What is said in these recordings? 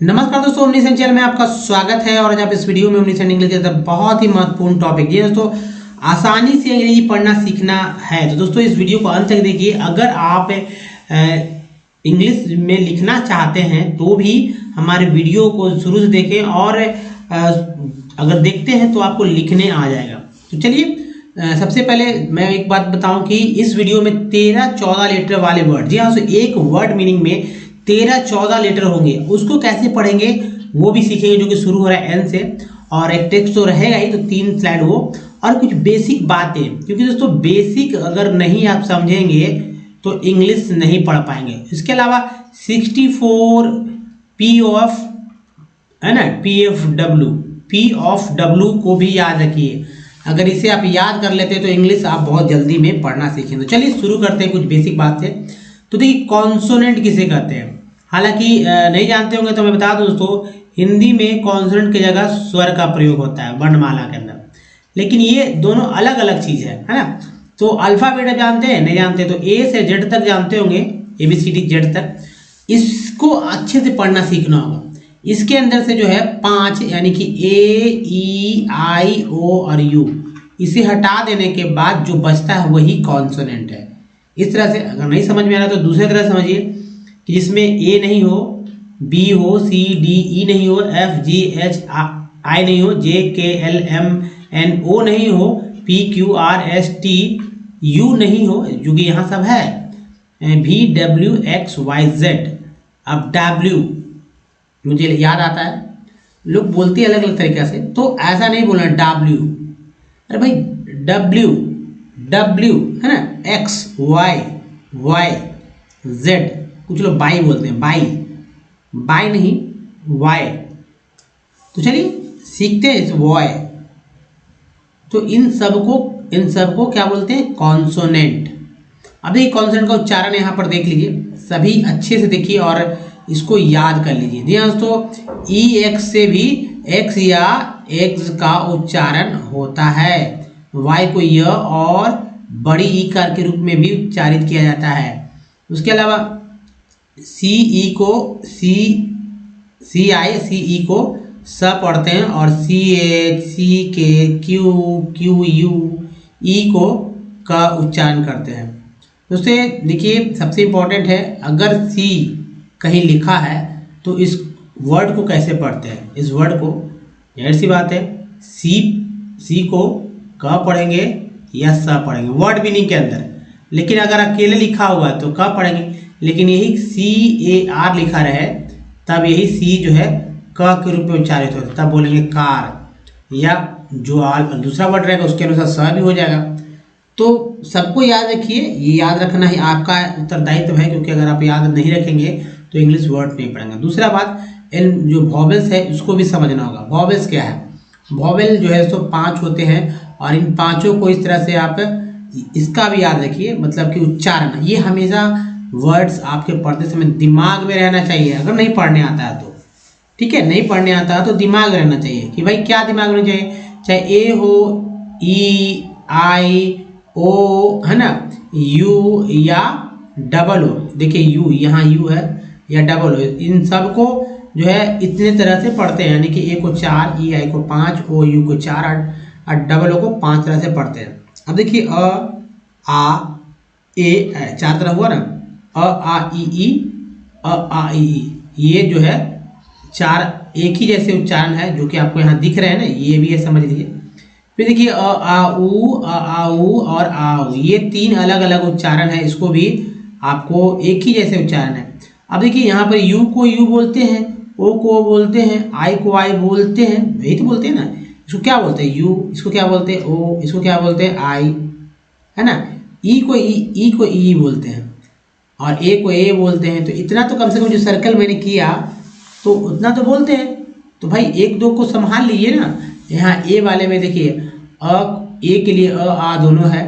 नमस्कार दोस्तों, omniscient channel में आपका स्वागत है। और आज आप इस वीडियो में ओमनीसेंट इंग्लिश के बहुत ही महत्वपूर्ण टॉपिक जी दोस्तों, आसानी से अंग्रेजी पढ़ना सीखना है। तो दोस्तों इस वीडियो को अंत तक देखिए। अगर आप इंग्लिश में लिखना चाहते हैं तो भी हमारे वीडियो को शुरू से देखें, और अगर देखते हैं तो आपको लिखने आ जाएगा। तो चलिए सबसे पहले मैं एक बात बताऊं कि इस वीडियो में 13-14 लेटर वाले वर्ड, जी हाँ, एक वर्ड मीनिंग में 13-14 लेटर होंगे, उसको कैसे पढ़ेंगे वो भी सीखेंगे, जो कि शुरू हो रहा है एन से। और एक टेक्स्ट तो रहेगा ही, तो 3 स्लाइड वो, और कुछ बेसिक बातें, क्योंकि दोस्तों बेसिक अगर नहीं आप समझेंगे तो इंग्लिश नहीं पढ़ पाएंगे। इसके अलावा 64 पी ऑफ है ना, पी ऑफ डब्ल्यू को भी याद रखिए। अगर इसे आप याद कर लेते हैं तो इंग्लिश आप बहुत जल्दी में पढ़ना सीखेंगे। तो चलिए शुरू करते हैं कुछ बेसिक बात से। तो देखिए कॉन्सोनेंट किसे कहते हैं, हालांकि नहीं जानते होंगे तो मैं बता दूं दोस्तों, हिंदी में कॉन्सोनेंट की जगह स्वर का प्रयोग होता है वर्णमाला के अंदर, लेकिन ये दोनों अलग अलग चीज है ना। तो अल्फाबेट जानते हैं, नहीं जानते तो ए से जेड तक जानते होंगे, ABCD जेड तक। इसको अच्छे से पढ़ना सीखना होगा। इसके अंदर से जो है 5 यानी कि A, E, I, O और U, इसे हटा देने के बाद जो बचता है वही कॉन्सोनेंट है। इस तरह से अगर नहीं समझ में आ रहा तो दूसरे तरह समझिए कि जिसमें A नहीं हो, B हो, C, D, E नहीं हो, F, G, H, I नहीं हो, J, K, L, M, N, O नहीं हो, P, Q, R, S, T, U नहीं हो, जो कि यहाँ सब है, V, W, X, Y, Z। अब W मुझे याद आता है, लोग बोलते हैं अलग अलग तरीके से, तो ऐसा नहीं बोलना W। अरे भाई W है ना, X, Y, Z, कुछ लोग बाई बोलते हैं, बाई नहीं Y। तो चलिए सीखते हैं इस Y। तो इन सबको क्या बोलते हैं, कॉन्सोनेंट। अब देखिए कॉन्सोनेंट का उच्चारण यहाँ पर देख लीजिए, सभी अच्छे से देखिए और इसको याद कर लीजिए। जी हाँ दोस्तों, EX से भी X या X का उच्चारण होता है, Y को य और बड़ी ईकार के रूप में भी उच्चारित किया जाता है। उसके अलावा CE को CI को स पढ़ते हैं, और CH, CK, QU, E को का उच्चारण करते हैं। दोस्तों देखिए सबसे इम्पोर्टेंट है, अगर C कहीं लिखा है तो इस वर्ड को कैसे पढ़ते हैं। इस वर्ड को जाहिर सी बात है सी को क पढ़ेंगे या स पढ़ेंगे वर्ड मीनिंग के अंदर, लेकिन अगर अकेले लिखा हुआ है तो क पढ़ेंगे। लेकिन यही CAR लिखा रहे तब यही सी जो है क के रूप में उच्चारित होता है, तब बोलेंगे कार, या जो दूसरा वर्ड रहेगा उसके अनुसार स भी हो जाएगा। तो सबको याद रखिए, ये याद रखना ही आपका उत्तरदायित्व है, क्योंकि अगर आप याद नहीं रखेंगे तो इंग्लिश वर्ड नहीं पढ़ेंगे। दूसरा बात, इन जो वॉवेल्स है उसको भी समझना होगा। वॉवेल्स क्या है, वॉवेल जो है तो 5 होते हैं, और इन 5 को इस तरह से आप इसका भी याद रखिए, मतलब कि उच्चारण, ये हमेशा वर्ड्स आपके पढ़ते समय दिमाग में रहना चाहिए। अगर नहीं पढ़ने आता है तो ठीक है, नहीं पढ़ने आता है तो दिमाग में रहना चाहिए कि भाई क्या दिमाग में चाहिए, चाहे A हो, E, I, O है ना, U या डबल हो। देखिए U, यहाँ U है या डबल हो, इन सब को जो है इतने तरह से पढ़ते हैं, यानी कि A को 4, EI को 5, OU को 4 और डबल O को 5 तरह से पढ़ते हैं। अब देखिए आ ए 4 तरह हुआ ना, आ ई ई, ये जो है 4 एक ही जैसे उच्चारण है, जो कि आपको यहाँ दिख रहे हैं ना, ये भी है, समझ लीजिए। फिर देखिए आ ऊ और आऊ, ये 3 अलग अलग उच्चारण है, इसको भी आपको एक ही जैसे उच्चारण है। अब देखिए यहाँ पर U को U बोलते हैं, O को O बोलते हैं, I को I बोलते हैं, यही तो बोलते हैं ना। इसको क्या बोलते हैं, U, इसको क्या बोलते हैं O, इसको क्या बोलते हैं I, है ना। E को E बोलते हैं, और A को A बोलते हैं। तो इतना तो कम से कम जो सर्कल मैंने किया तो उतना तो बोलते हैं। तो भाई 1-2 को संभाल लीजिए ना। यहाँ A वाले में देखिए A के लिए आ दोनों है,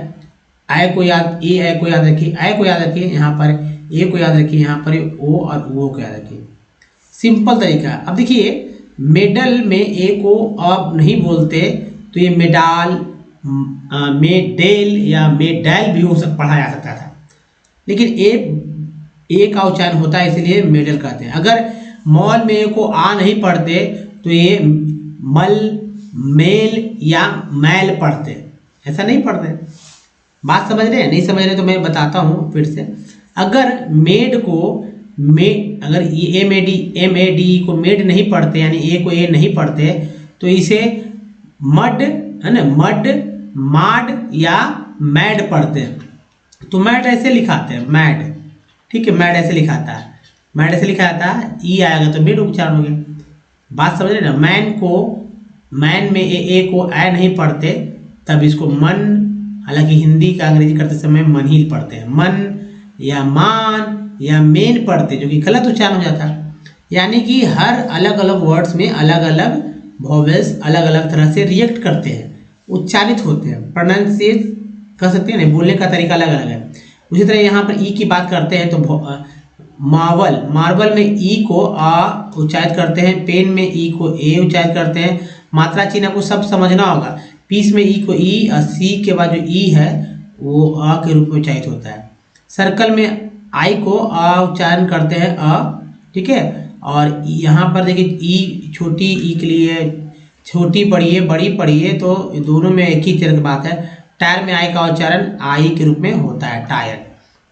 I को याद रखिए, I को याद रखिए, यहाँ पर A को याद रखिए, यहाँ पर O और O को याद रखिए। सिंपल तरीका। अब देखिए मेडल में A को अब नहीं बोलते, तो ये मेडाल, मेडेल या मेडैल भी पढ़ा जा सकता था, लेकिन ए का उच्चारण होता है, इसलिए मेडल कहते हैं। अगर मॉल में ए को आ नहीं पढ़ते तो ये मल, मेल या मैल पढ़ते, ऐसा नहीं पढ़ते। बात समझ रहे हैं? नहीं समझ रहे तो मैं बताता हूँ फिर से। अगर मेड को अगर ये MAD को मेड नहीं पढ़ते, यानी ए को ए नहीं पढ़ते, तो इसे मड, है ना, मड, माड या मैड पढ़ते हैं। तो मैड ऐसे लिखाते हैं, मैड, ठीक है, मैड ऐसे लिखाता है, मैड ऐसे लिखा जाता है, ई आएगा तो मेड उच्चारण हो गया। बात समझ रहे ना? मैन में ए को ऐ नहीं पढ़ते, तब इसको मन, हालांकि हिंदी का अंग्रेजी करते समय मन ही पढ़ते हैं, मन या मान या मेन पढ़ते, जो कि गलत उच्चारण हो जाता है। यानी कि हर अलग अलग वर्ड्स में अलग अलग वॉवेल्स अलग अलग तरह से रिएक्ट करते हैं, उच्चारित होते हैं, प्रोनाउंसिएट कर सकते हैं, बोलने का तरीका अलग अलग है। उसी तरह यहाँ पर ई की बात करते हैं तो मार्बल में ई को आ उच्चारित करते हैं, पेन में ई को ए उच्चारित करते हैं। मात्रा चिन्ह को सब समझना होगा। पीस में ई को ई और सी के बाद जो ई है वो आ के रूप में उच्चारित होता है। सर्कल में आई को आ उच्चारण करते हैं अ, ठीक है। और यहाँ पर देखिए ई, छोटी ई के लिए छोटी पढ़िए बड़ी पढ़िए, तो दोनों में एक ही तरह की बात है। टायर में आई का उच्चारण आई के रूप में होता है, टायर।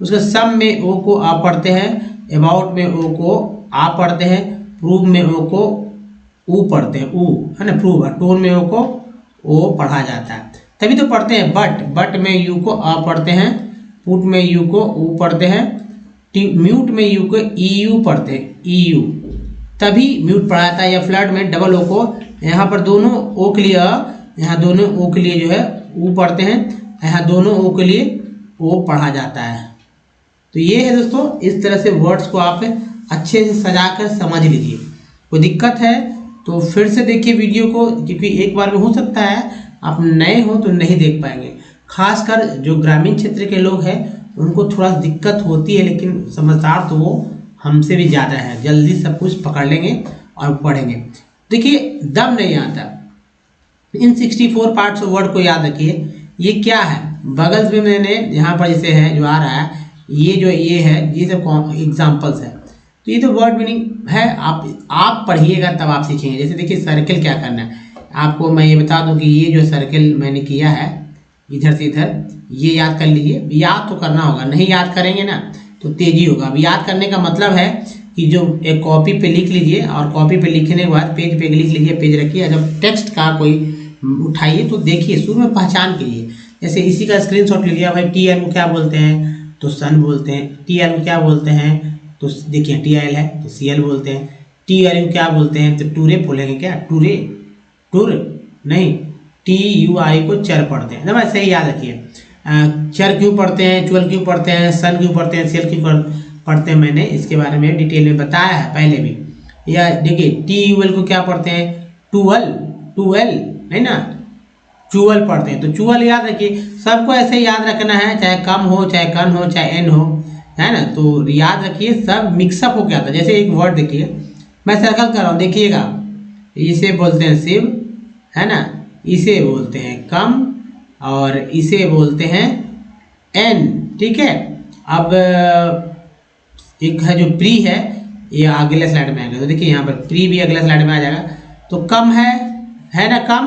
उसके सम में ओ को आ पढ़ते हैं, अबाउट में ओ को आ पढ़ते हैं, प्रूव में ओ को ऊ पढ़ते हैं, ऊ, है ना, प्रूव। टोन में ओ को ओ पढ़ा जाता है, तभी तो पढ़ते हैं। बट में यू को आ पढ़ते हैं, पुट में यू को ऊ पढ़ते हैं, म्यूट में यू को ई यू पढ़ते हैं, ई यू, तभी म्यूट पढ़ा जाता है। या फ्लड में डबल ओ को, यहाँ पर दोनों ओ के लिए अ, यहाँ दोनों ओ के लिए जो है ऊ पढ़ते हैं, यहाँ दोनों ओ के लिए ओ पढ़ा जाता है। तो ये है दोस्तों, इस तरह से वर्ड्स को आप अच्छे से सजा कर समझ लीजिए। कोई दिक्कत है तो फिर से देखिए वीडियो को, क्योंकि एक बार में हो सकता है आप नए हो तो नहीं देख पाएंगे। खासकर जो ग्रामीण क्षेत्र के लोग हैं उनको थोड़ा दिक्कत होती है, लेकिन समझदार तो वो हमसे भी ज़्यादा है, जल्दी सब कुछ पकड़ लेंगे और पढ़ेंगे। देखिए दम नहीं आता, इन 64 पार्ट्स ऑफ वर्ड को याद रखिए। ये क्या है, बगल्स में मैंने यहाँ पर जैसे है जो आ रहा है, ये जो ये है, ये सब एग्जाम्पल्स है। तो ये तो वर्ड मीनिंग है, आप पढ़िएगा तब आप सीखेंगे। जैसे देखिए सर्कल क्या करना है आपको, मैं ये बता दूं कि ये जो सर्कल मैंने किया है इधर से इधर, ये याद कर लीजिए। याद तो करना होगा, नहीं याद करेंगे ना तो तेजी होगा। अब याद करने का मतलब है कि जो एक कॉपी पे लिख लीजिए, और कॉपी पे लिखने के बाद पेज पे लिख लीजिए, पेज रखिए। जब टेक्स्ट का कोई उठाइए तो देखिए, शुरू में पहचान कीजिए। जैसे इसी का स्क्रीनशॉट ले लिया, भाई TL को क्या बोलते हैं तो सन बोलते हैं, TL को क्या बोलते हैं तो देखिए TL है तो CL बोलते हैं, TR को क्या बोलते हैं तो टूरे बोलेंगे, क्या टूरे, टूर नहीं, TUI को चर पढ़ते हैं। ना सही याद रखिए, चर क्यों पढ़ते हैं, ट्वेल्व क्यों पढ़ते हैं, सन क्यों पढ़ते हैं, CL क्यों पढ़ते हैं, मैंने इसके बारे में डिटेल में बताया है पहले भी। या देखिए TUL को क्या पढ़ते हैं, टूएल नहीं ना, चुअल पढ़ते हैं। तो चुअल याद रखिए, सबको ऐसे याद रखना है, चाहे कम हो चाहे कन हो चाहे एन हो, है ना। तो याद रखिए, सब मिक्सअप हो गया था। जैसे एक वर्ड देखिए, मैं सर्कल कर रहा हूँ, देखिएगा, इसे बोलते हैं शिव, है ना, इसे बोलते हैं कम, और इसे बोलते हैं एन, ठीक है। अब एक है जो प्री है, ये अगले स्लाइड में आएगा। तो देखिए यहाँ पर प्री भी अगले स्लाइड में आ जाएगा। तो कम है ना, कम,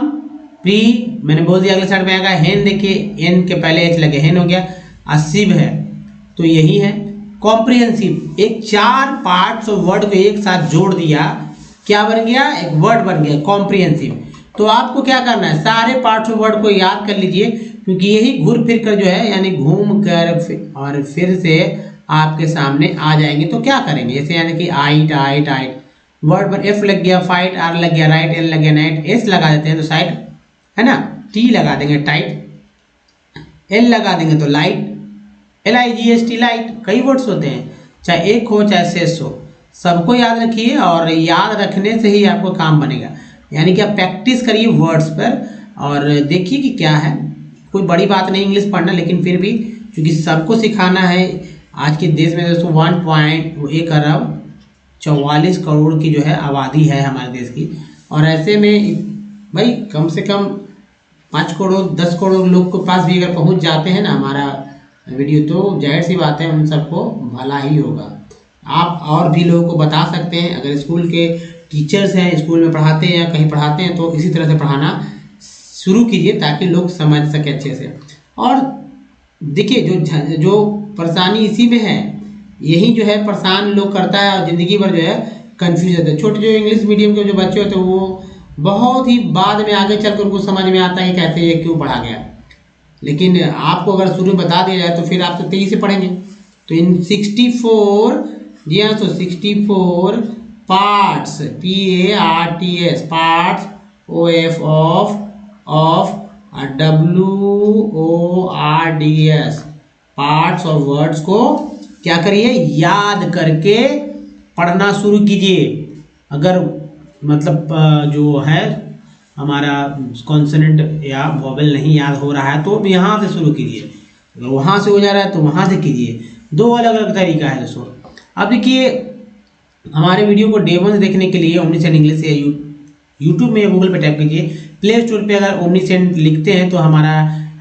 प्री मैंने बोल दिया अगले साइड में आएगा। हेन देखिए, एन के पहले एच लगे, हेन हो गया। असिब है तो यही है। कॉम्प्रिहेंसिव, एक 4 पार्ट्स ऑफ वर्ड को एक साथ जोड़ दिया, क्या बन गया, एक वर्ड बन गया कॉम्प्रिहेंसिव। तो आपको क्या करना है, सारे पार्ट्स ऑफ वर्ड को याद कर लीजिए, क्योंकि यही घूर फिर कर जो है, यानी घूम कर और फिर से आपके सामने आ जाएंगे। तो क्या करेंगे, जैसे यानी कि आइट, वर्ड पर F लग गया, फाइट, R लग गया, राइट, L लग गया, नाइट, S लगा देते हैं तो साइट, है ना, T लगा देंगे टाइट, L लगा देंगे तो लाइट, LIGHT लाइट। कई वर्ड्स होते हैं, चाहे एक हो चाहे शेष हो, सबको याद रखिए, और याद रखने से ही आपको काम बनेगा। यानी कि आप प्रैक्टिस करिए वर्ड्स पर और देखिए कि क्या है। कोई बड़ी बात नहीं इंग्लिश पढ़ना, लेकिन फिर भी क्योंकि सबको सिखाना है। आज के देश में दोस्तों 1.1 अरब 44 करोड़ की जो है आबादी है हमारे देश की, और ऐसे में भाई कम से कम 5 करोड़ 10 करोड़ लोग के पास भी अगर पहुंच जाते हैं ना हमारा वीडियो, तो जाहिर सी बात है उन सबको भला ही होगा। आप और भी लोगों को बता सकते हैं। अगर स्कूल के टीचर्स हैं, स्कूल में पढ़ाते हैं या कहीं पढ़ाते हैं, तो इसी तरह से पढ़ाना शुरू कीजिए ताकि लोग समझ सके अच्छे से। और देखिए जो परेशानी इसी में है, यही जो है परेशान लोग करता है और ज़िंदगी भर जो है कन्फ्यूज होता है। छोटे जो इंग्लिश मीडियम के जो बच्चे होते हैं वो बहुत ही बाद में आगे चलकर उनको समझ में आता है कैसे ये क्यों पढ़ा गया। लेकिन आपको अगर शुरू में बता दिया जाए तो फिर आप तो तेजी से पढ़ेंगे। तो इन 64, जी हाँ, तो 64 parts, PARTS, parts, of WORDS, parts और वर्ड्स को क्या करिए, याद करके पढ़ना शुरू कीजिए। अगर मतलब जो है हमारा कॉन्सोनेंट या वोवेल नहीं याद हो रहा है तो यहाँ से शुरू कीजिए, अगर वहाँ से हो जा रहा है तो वहाँ से कीजिए। दो अलग अलग तरीका है दोस्तों। अब देखिए हमारे वीडियो को डे 1 देखने के लिए ओमनीसेंट इंग्लिश या यूट्यूब में या गूगल पे टाइप कीजिए। प्ले स्टोर पे अगर ओमनीसेंट लिखते हैं तो हमारा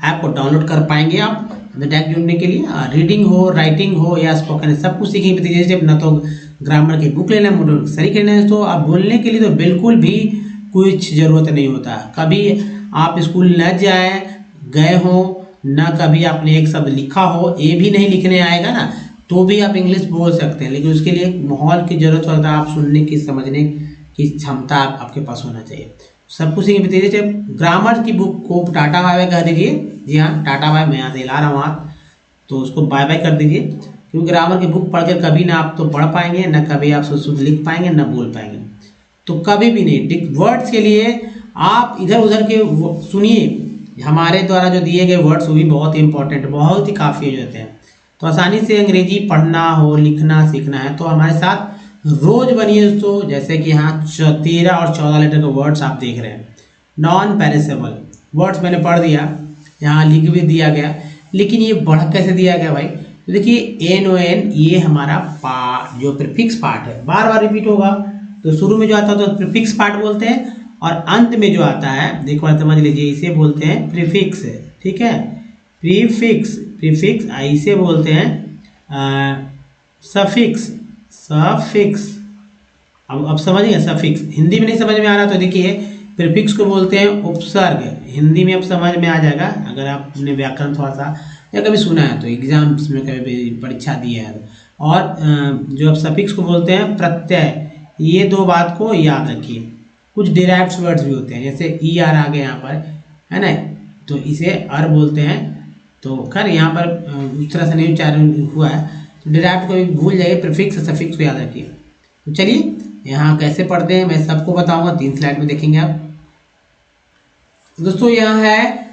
ऐप को डाउनलोड कर पाएंगे आप डायरेक्ट जुड़ने के लिए। रीडिंग हो, राइटिंग हो या स्पोकन, सब कुछ सीखेंगे तेजी से। ना तो ग्रामर की बुक लेना है, सही करना है, तो आप बोलने के लिए तो बिल्कुल भी कुछ ज़रूरत नहीं होता। कभी आप स्कूल न गए हो, ना कभी आपने एक शब्द लिखा हो, ये भी नहीं लिखने आएगा ना, तो भी आप इंग्लिश बोल सकते हैं। लेकिन उसके लिए एक माहौल की ज़रूरत होता है, आप सुनने की, समझने की क्षमता आपके पास होना चाहिए। सब कुछ सीखेंगे तेजी से। ग्रामर की बुक को टाटा बाय बाय कह दीजिए। जी हाँ, टाटा बाय, मैं यहाँ से ला रहा हूँ आप, तो उसको बाय बाय कर दीजिए। क्योंकि ग्रामर की बुक पढ़कर कभी ना आप तो पढ़ पाएंगे, ना कभी आप शुद्ध लिख पाएंगे, ना बोल पाएंगे, तो कभी भी नहीं। वर्ड्स के लिए आप इधर उधर के सुनिए, हमारे द्वारा जो दिए गए वर्ड्स वो भी बहुत ही इंपॉर्टेंट, बहुत ही काफ़ी हो जाते हैं। तो आसानी से अंग्रेजी पढ़ना हो, लिखना सीखना है तो हमारे साथ रोज बनिए दोस्तों। जैसे कि यहाँ 13 और 14 लेटर के वर्ड्स आप देख रहे हैं। नॉन पेरिसेबल वर्ड्स मैंने पढ़ दिया, यहाँ लिख भी दिया गया, लेकिन ये बढ़ कैसे दिया गया भाई? तो देखिए NON ये हमारा जो प्रीफिक्स पार्ट है, बार बार रिपीट होगा। तो शुरू में जो आता है तो प्रीफिक्स पार्ट बोलते हैं, और अंत में जो आता है देखो समझ लीजिए, इसे बोलते हैं प्रीफिक्स। ठीक है, प्रीफिक्स इसे बोलते हैं सफिक्स। अब समझिए, सफिक्स हिंदी में नहीं समझ में आ रहा तो देखिए प्रीफिक्स को बोलते हैं उपसर्ग। हिंदी में अब समझ में आ जाएगा अगर आपने व्याकरण थोड़ा सा या कभी सुना है तो, एग्जाम्स में कभी परीक्षा दी है। और जो अब सफिक्स को बोलते हैं प्रत्यय। ये दो बात को याद रखिए। कुछ डिराइव्ड वर्ड्स भी होते हैं, जैसे ER आ गए यहाँ पर, है ना, तो इसे अर बोलते हैं। तो खैर यहाँ पर उस तरह से नहीं उच्चारण हुआ है, तो डिराइव्ड को भी भूल जाइए, प्रीफिक्स सफिक्स को याद रखिए। तो चलिए यहाँ कैसे पढ़ते हैं मैं सबको बताऊंगा, 3 स्लाइड में देखेंगे आप दोस्तों। यहाँ है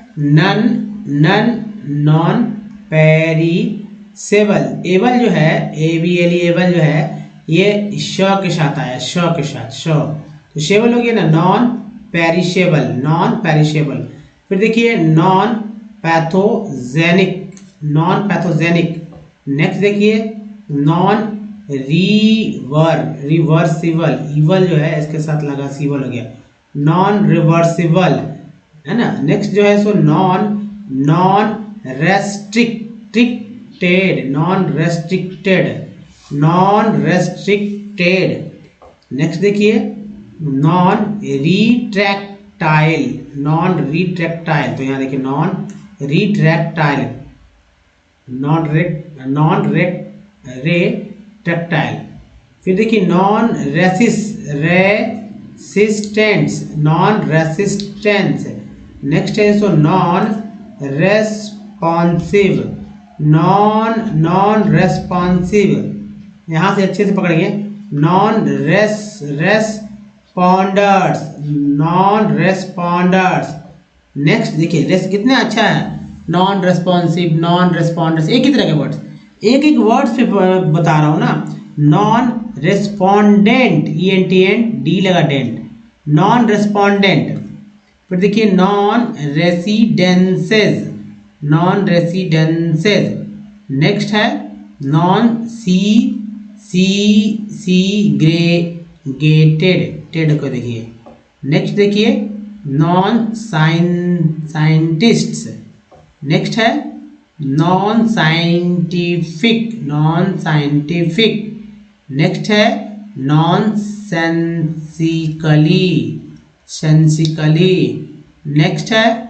नॉन पेरिसेबल। एबल जो है, ABLE एबल जो है, ये श के साथ आया, श के साथ, श, तो शेबल हो गया ना, नॉन पेरिशेबल। फिर देखिए नॉन पैथोजेनिक। नेक्स्ट देखिए नॉन रिवर्सिबल। इवल जो है इसके साथ लगा, सिबल हो गया, नॉन रिवर्सिबल, है ना। नेक्स्ट जो है सो नॉन रेस्ट्रिक्टेड। नेक्स्ट देखिए नॉन रिट्रैक्टाइल। तो यहाँ देखिए नॉन रेट्रैक्टाइल। फिर देखिए नॉन रेसिस्टेंस। नेक्स्ट है सो नॉन रेस्पॉन्सिव। यहाँ से अच्छे से पकड़ेंगे, नॉन रेस्पॉन्डर्स। नेक्स्ट देखिए रेस कितना अच्छा है, नॉन रेस्पॉन्सिव, नॉन रेस्पॉन्डर्स, एक ही तरह के वर्ड्स, एक वर्ड्स पे बता रहा हूँ ना। नॉन रेस्पॉन्डेंट, ENT लगा डेंट, नॉन रेस्पॉन्डेंट। फिर देखिए नॉन रेसिडेंसेज। नेक्स्ट है नॉन गेटेड को देखिए। नेक्स्ट देखिए नॉन साइंटिस्ट्स। नेक्स्ट है नॉन साइंटिफिक। नेक्स्ट है नॉन सेंसिकली, सेंसिकली। नेक्स्ट है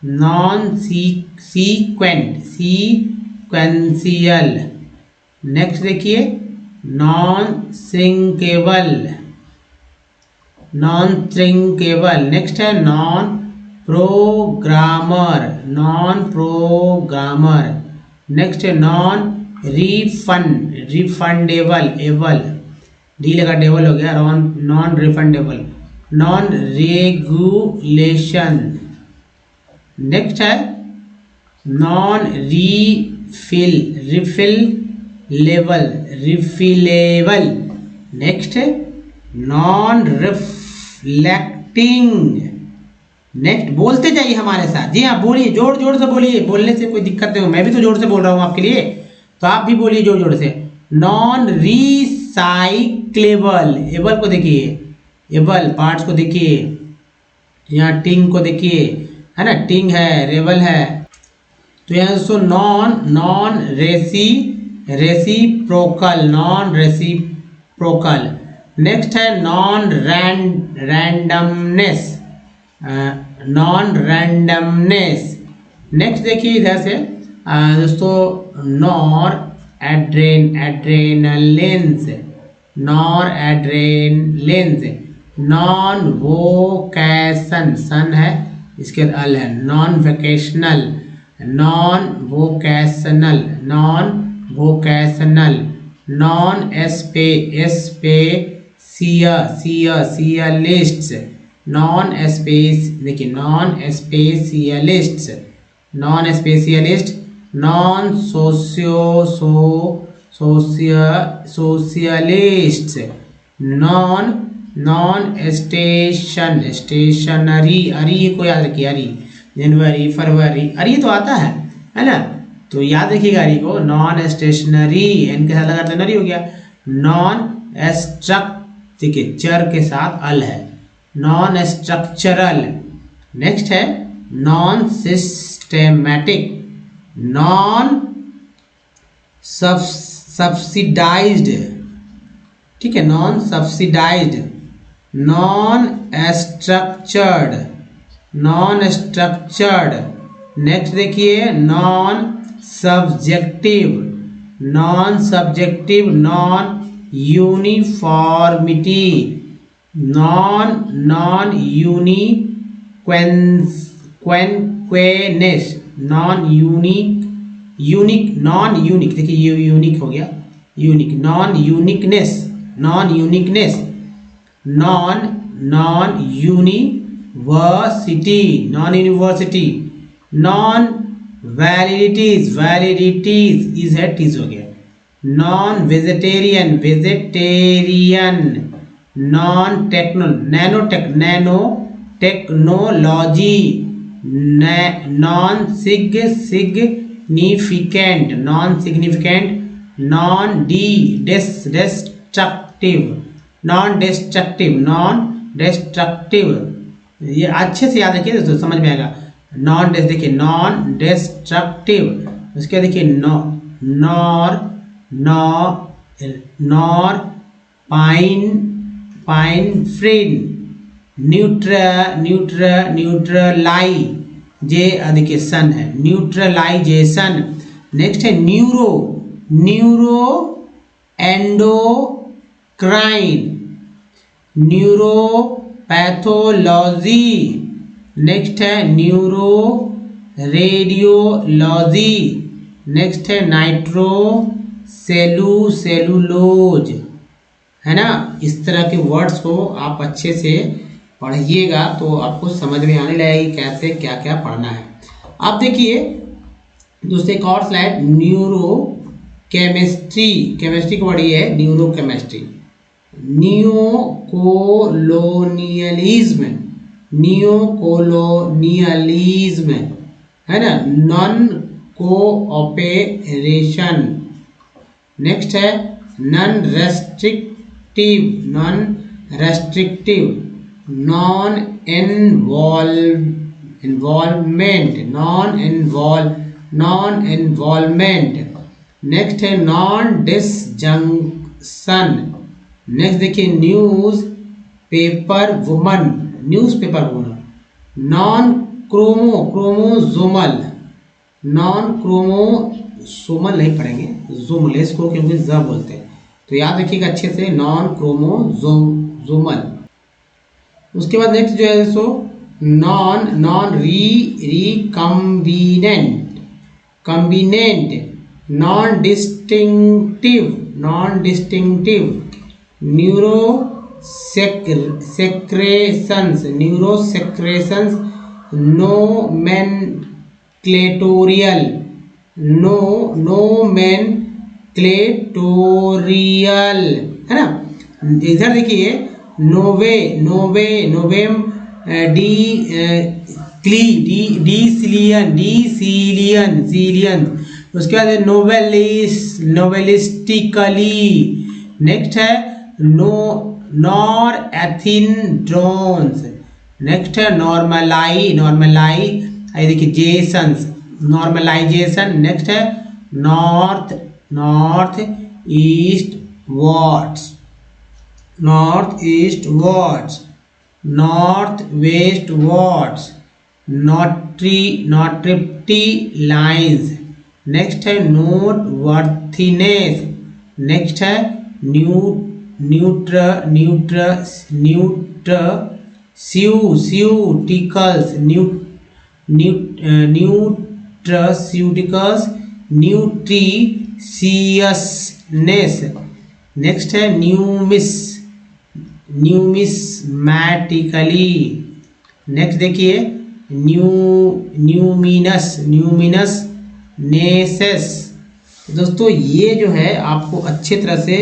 नॉन सीक्वेंट, सीक्वेंशियल। नेक्स्ट देखिए non shrinkable, non shrinkable. Next है non programmer, non programmer. Next है नॉन रिफंडेबल, एबल डी लगा डेबल हो गया, non refundable. Non regulation. Next है non refillable, refillable. Next है non reflecting. Next बोलते जाइए हमारे साथ, जी हाँ बोलिए, जोर जोर से बोलिए, बोलने से कोई दिक्कत नहीं हो, मैं भी तो जोर से बोल रहा हूँ आपके लिए, तो आप भी बोलिए जोर जोर से। नॉन रिसाइक्लेबल, एबल को देखिए, एबल पार्ट्स को देखिए, यहाँ टिंग को देखिए, है ना, टिंग है, रेबल है। तो यहाँ दोस्तों non reciprocal, non reciprocal. Next है non randomness, non randomness. Next देखिए इधर से दोस्तों noradrenalines, noradrenalines. Non vocation, सन है इसके बाद अल है, non vocational, non vocational, non vocational. Non specialists, non space देखिए, non specialists, non specialist. Non socialists. Non stationary, अरी को याद रखिए, अरी जनवरी फरवरी, अरी तो आता है ना, तो याद रखिएगा अरी को। नॉन स्टेशनरी, एन के साथ लगा जनवरी हो गया। नॉन देखिए चर के साथ अल है, नॉन स्ट्रक्चरल। नेक्स्ट है नॉन सिस्टेमेटिक, नॉन सब्सिडाइज्ड, ठीक है, non subsidised. Non structured, non structured. Next देखिए non subjective, non subjective. Non uniformity, non uniqueness, non unique देखिए, ये यूनिक हो गया, unique. Non uniqueness, non uniqueness. Non university, non university. Non validities, validities is है, टीज हो गया। Non vegetarian, vegetarian. Non technology. Non significant, non significant. Non destructive, non destructive, non destructive. ये अच्छे से याद रखिए दोस्तों, समझ में आएगा। नॉन देखिए, नॉन डिस्ट्रक्टिव। उसके देखिए नॉर पाइनफ्रिन। न्यूट्रलाइजेशन है, न्यूट्रलाइजेशन। नेक्स्ट है न्यूरो एंडोक्राइन, न्यूरोपैथोलॉजी। नेक्स्ट है न्यूरो रेडियोलॉजी। नेक्स्ट है सेलुलोज, है ना। इस तरह के वर्ड्स को आप अच्छे से पढ़िएगा तो आपको समझ में आने लगेगी कैसे क्या क्या पढ़ना है। आप देखिए दूसरे एक और स्लाइड, न्यूरो केमिस्ट्री, केमिस्ट्री का वर्ड ये है न्यूरो केमिस्ट्री। नियोकोलोनियलिज्म, नियोकोलोनियलिज्म, है ना। Non cooperation. नेक्स्ट है non restrictive, non restrictive. Non involvement, non involvement. Next है नॉन सन। नेक्स्ट देखिए news paper woman, news paper woman. Non chromosomal, non chromosomal नहीं पढ़ेंगे, जोमल इसको क्योंकि ज बोलते हैं, तो याद रखिएगा अच्छे से, नॉन क्रोमोसोमल। उसके बाद नेक्स्ट जो है सो non combinant, non distinctive, neurosecretions, nomenclatorial, है ना। इधर देखिए नोवेम सीलियन। उसके बाद नोवेलिस्टिकली। नेक्स्ट है नॉर एथिनड्रोन्स। नेक्स्ट है नॉर्मलाइजेशन। नेक्स्ट है north east words, north west words, नॉट्रिप्टी लाइन्स। नेक्स्ट है नोटवर्थीनेस। नेक्स्ट है न्यूट्रास्यूटिकल्स, न्यूट्रिशियसनेस। नेक्स्ट है न्यूमिस्मैटिकली। नेक्स्ट देखिए न्यूमिनस नेसेस। दोस्तों ये जो है आपको अच्छे तरह से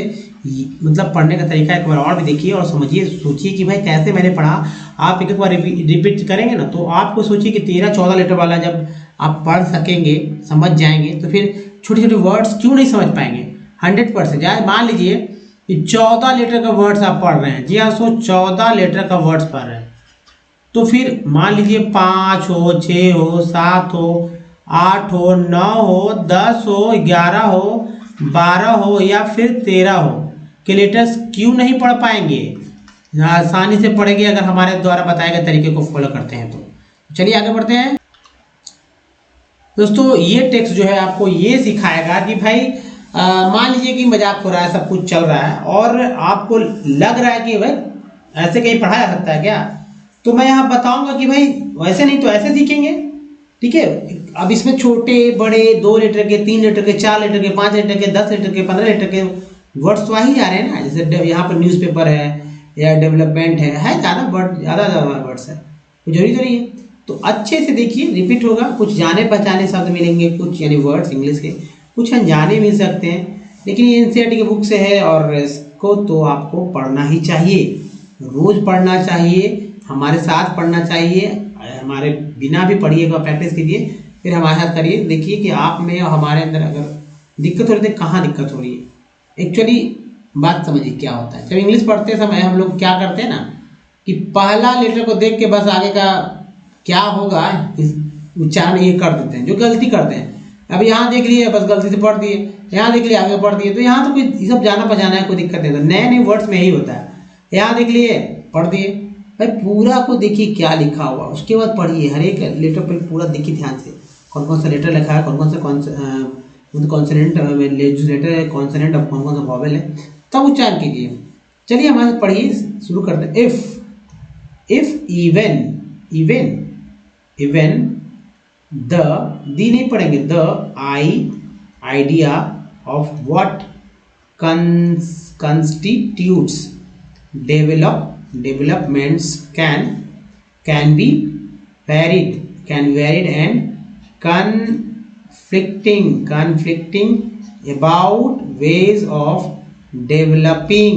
मतलब पढ़ने का तरीका एक बार और भी देखिए और समझिए, सोचिए कि भाई कैसे मैंने पढ़ा। आप एक बार रिपीट करेंगे ना तो आपको सोचिए कि 13-14 लेटर वाला जब आप पढ़ सकेंगे, समझ जाएंगे, तो फिर छोटे छोटे वर्ड्स क्यों नहीं समझ पाएंगे। 100%। यार मान लीजिए कि 14 लेटर का वर्ड्स आप पढ़ रहे हैं, जी हाँ, 14 लेटर का वर्ड्स पढ़ रहे हैं, तो फिर मान लीजिए 5 हो, 6 हो, 7 हो, 8 हो, 9 हो, 10 हो, 11 हो, 12 हो या फिर 13 हो के लेटर्स क्यों नहीं पढ़ पाएंगे। आसानी से पढ़ेंगे अगर हमारे द्वारा बताए गए तरीके को फॉलो करते हैं तो। चलिए आगे बढ़ते हैं। दोस्तों ये टेक्स्ट जो है आपको ये सिखाएगा कि भाई मान लीजिए कि मजाक हो रहा है, सब कुछ चल रहा है और आपको लग रहा है कि भाई ऐसे कहीं पढ़ा जा सकता है क्या, तो मैं यहाँ बताऊंगा कि भाई वैसे नहीं तो ऐसे सीखेंगे। ठीक है, अब इसमें छोटे बड़े 2 लीटर के, 3 लीटर के, 4 लीटर के, 5 लीटर के, 10 लीटर के, 15 लीटर के वर्ड्स तो आ ही जा रहे हैं ना। जैसे यहाँ पर न्यूज़पेपर है या डेवलपमेंट है ज़्यादा वर्ड्स है, तो जरूरी तो नहीं है। तो अच्छे से देखिए, रिपीट होगा, कुछ जाने पहचाने शब्द मिलेंगे, कुछ यानी वर्ड्स इंग्लिश के, कुछ अनजाने मिल सकते हैं, लेकिन ये एनसीईआरटी की बुक से है और इसको तो आपको पढ़ना ही चाहिए, रोज पढ़ना चाहिए, हमारे साथ पढ़ना चाहिए, हमारे बिना भी पढ़िएगा, प्रैक्टिस कीजिए, फिर हमारे साथ करिए। देखिए कि आप में और हमारे अंदर अगर दिक्कत हो रही है, कहाँ दिक्कत हो रही है, एक्चुअली बात समझिए क्या होता है। जब इंग्लिश पढ़ते समय हम लोग क्या करते हैं ना कि पहला लेटर को देख के बस आगे का क्या होगा उच्चारण ये कर देते हैं, जो गलती करते हैं। अब यहाँ देख लिए बस गलती से पढ़ दिए, यहाँ देख लिए आगे पढ़ दिए, तो यहाँ तो कोई सब जाना पहचाना है, कोई दिक्कत नहीं। नए नए वर्ड्स में यही होता है, यहाँ देख लिए पढ़ दिए, भाई पूरा को देखिए क्या लिखा हुआ, उसके बाद पढ़िए, हर एक लेटर पर पूरा देखिए ध्यान से, कौन कौन सा लेटर लिखा है, कौन कौन सा कॉन्सोनेंट लेटर है, कॉन्सोनेंट और कौन कौन सा वॉवेल है, तब उच्चारण कीजिए। चलिए हमारे पढ़िए, शुरू करते हैं। इफ इवन द, दी नहीं पढ़ेंगे, the idea of what constitutes developments can be varied and conflicting about ways of developing.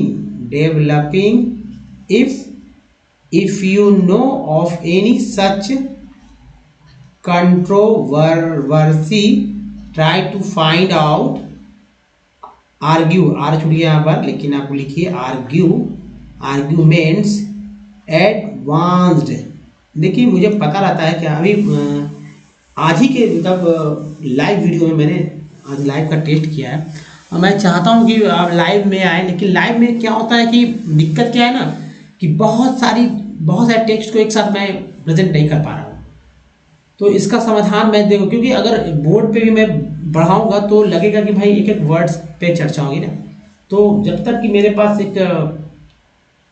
If you know of any such controversy, try to find out, argue, R छूट गया यहाँ पर, लेकिन आपको लिखिए arguments advanced। देखिए मुझे पता रहता है कि अभी आज ही के मतलब लाइव वीडियो में मैंने आज लाइव का टेस्ट किया है और मैं चाहता हूँ कि आप लाइव में आए, लेकिन लाइव में क्या होता है कि दिक्कत क्या है ना कि बहुत सारे टेक्स्ट को एक साथ मैं प्रेजेंट नहीं कर पा रहा हूँ। तो इसका समाधान मैं देखो, क्योंकि अगर बोर्ड पे भी मैं बढ़ाऊंगा तो लगेगा कि भाई एक एक वर्ड्स पे चर्चा होगी ना। तो जब तक कि मेरे पास एक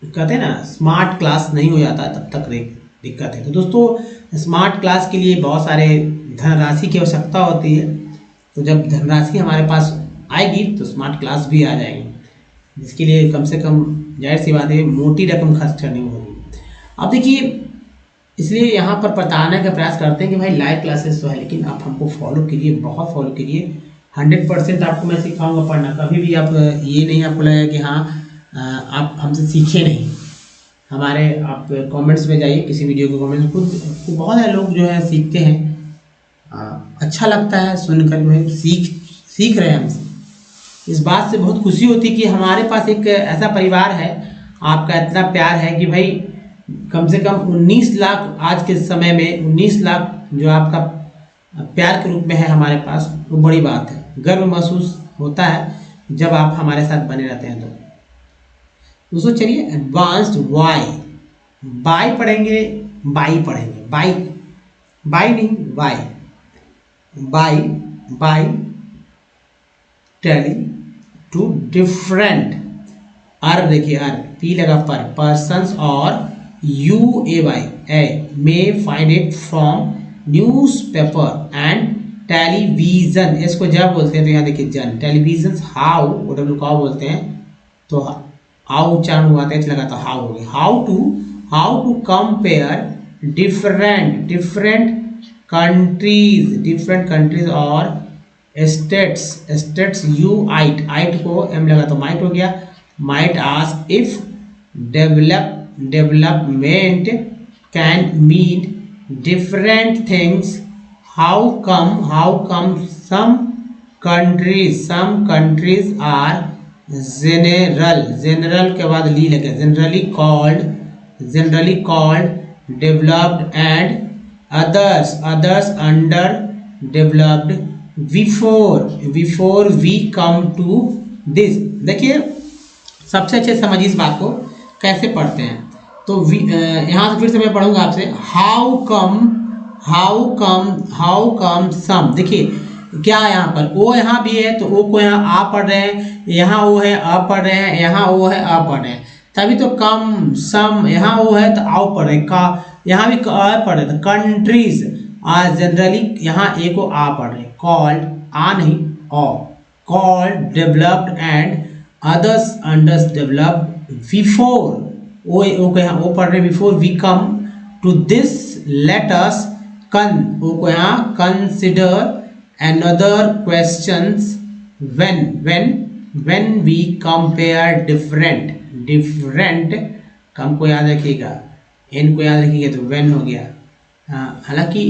कहते हैं ना स्मार्ट क्लास नहीं हो जाता तब तक दिक्कत है। तो दोस्तों स्मार्ट क्लास के लिए बहुत सारे धनराशि की आवश्यकता होती है। तो जब धनराशि हमारे पास आएगी तो स्मार्ट क्लास भी आ जाएगी, जिसके लिए कम से कम जाहिर सी बात है मोटी रकम खर्च करनी होगी। अब देखिए, इसलिए यहाँ पर बताने का प्रयास करते हैं कि भाई लाइव क्लासेस तो है, लेकिन आप हमको फॉलो कीजिए, बहुत फॉलो कीजिए। 100% आपको मैं सिखाऊंगा पढ़ना। कभी भी आप ये नहीं आपको लगेगा कि हाँ आप हमसे सीखे नहीं। हमारे आप कमेंट्स में जाइए, किसी वीडियो के कमेंट्स, खुद बहुत सारे लोग जो है सीखते हैं। अच्छा लगता है सुनकर भाई सीख रहे हैं हमसे। इस बात से बहुत खुशी होती है कि हमारे पास एक ऐसा परिवार है, आपका इतना प्यार है कि भाई कम से कम 19 लाख आज के समय में 19 लाख जो आपका प्यार के रूप में है हमारे पास, वो बड़ी बात है। गर्व महसूस होता है जब आप हमारे साथ बने रहते हैं। तो दोस्तों चलिए एडवांस्ड बाई पढ़ेंगे, बाई नहीं बाई टेलिंग टू डिफरेंट देखिए पी लगा पर पर्सन्स और may find it from newspaper and television, इसको जब बोलते हैं तो यहाँ देखिए जन, टेलीविजन हाउ काउ बोलते हैं, तो हाउ उच्चारण हुआ था, लगा तो हाउ हो गया। How to compare different countries और स्टेट्स आइट को एम लगा तो माइट हो गया। Might ask if development can mean different things. How come some countries are general के बाद ली लगे, generally called developed and others underdeveloped before we come to this। देखिए सबसे अच्छे समझिए इस बात को कैसे पढ़ते हैं। तो यहाँ से फिर से मैं पढ़ूंगा आपसे। हाउ कम सम, देखिए क्या यहाँ पर ओ यहाँ भी है तो ओ को यहाँ आ पढ़ रहे हैं, यहाँ ओ है आ पढ़ रहे हैं, यहाँ ओ है आ पढ़ रहे हैं, तभी तो कम सम, यहाँ ओ है तो आओ पढ़ रहे हैं, का यहाँ भी आ पढ़ रहे हैं। तो कंट्रीज आर जनरली, यहाँ ए को आ पढ़ रहे हैं, कॉल्ड आ नहीं ओ, called developed and others underdeveloped before ओ को यहाँ ओ पढ़ रहे, before we come to this let us ओ को यहाँ consider another questions when we compare different कम को याद रखिएगा, n को याद रखिएगा तो when हो गया। हालांकि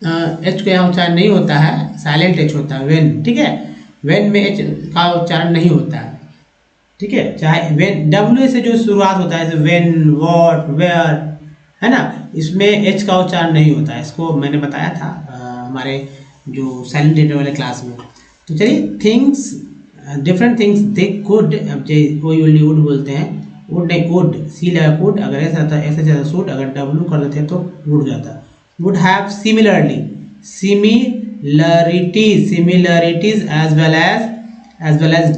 h को यहाँ उच्चारण नहीं होता है, साइलेंट h होता है when, ठीक है। when में h का उच्चारण नहीं होता है, ठीक है। चाहे when w से जो शुरुआत होता है जैसे when, what, where, है ना, इसमें h का उच्चारण नहीं होता है। इसको मैंने बताया था हमारे जो साइलेंट लेटर वाले क्लास में। तो चलिए डिफरेंट थिंग्स दे कुड, अब कोई वुड बोलते हैं, वुड नहीं वुड, सी लगा कुड, अगर ऐसा था ऐसा जाता शुड, अगर डब्लू कर देते तो वुड जाता। Would have similarities as well as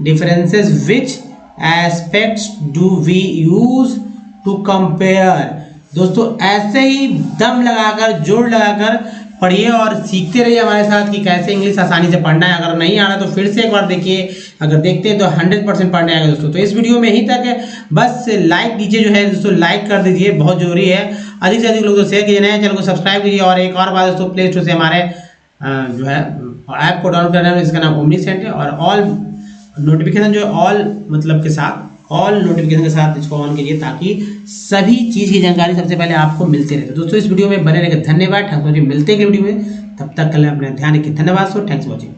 differences. Which aspects do we use to compare? दोस्तों ऐसे ही दम लगाकर जोर लगाकर पढ़िए और सीखते रहिए हमारे साथ कि कैसे इंग्लिश आसानी से पढ़ना है। अगर नहीं आ रहा तो फिर से एक बार देखिए, अगर देखते हैं तो 100% पढ़ने आएगा दोस्तों। तो इस वीडियो में ही तक है, बस लाइक कीजिए, जो है दोस्तों लाइक कर दीजिए, बहुत जरूरी है। अधिक से अधिक लोग शेयर कीजिए, नए चैनल को सब्सक्राइब कीजिए। और एक और बात दोस्तों, प्ले स्टोर से हमारे जो है ऐप को डाउनलोड करना है, इसका नाम ओमनीसेंट है। और ऑल नोटिफिकेशन जो है ऑल मतलब के साथ, ऑल नोटिफिकेशन के साथ इसको ऑन कीजिए ताकि सभी चीज़ की जानकारी सबसे पहले आपको मिलते रहे। दोस्तों इस वीडियो में बने रहकर धन्यवाद। मिलते हैं वीडियो में, तब तक के लिए अपना ध्यान रखिए। धन्यवाद। So thanks for watching.